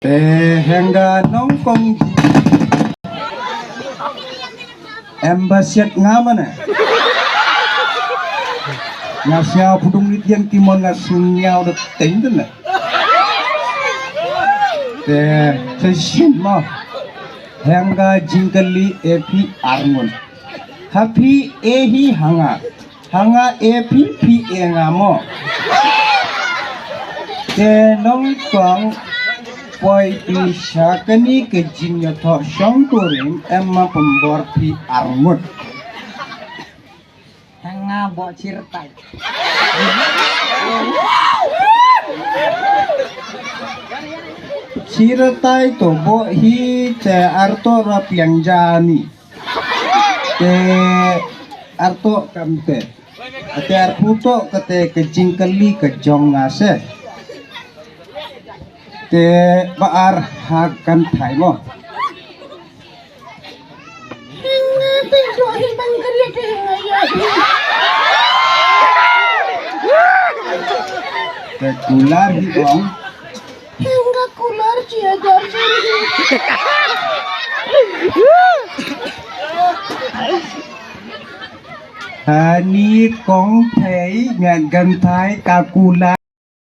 hingga nongkong embasiat ngamana ngasnya pudung yang timon ngasunya udah tengden tersin mah hingga jingkali epi armun happy ehi hanga epi pi engamo nongkong poi pisakani ke jingnya tho songkuring emma pembor pi armut hanga bo cirtai cirtai to bo hi te arto rap yang jani te arto kamte te arputo kate ke jingkali ke jong ngase te baar hakan thai mo te kular hi dong hingga kular ciajar hani kong thei ngan gan thai ka kular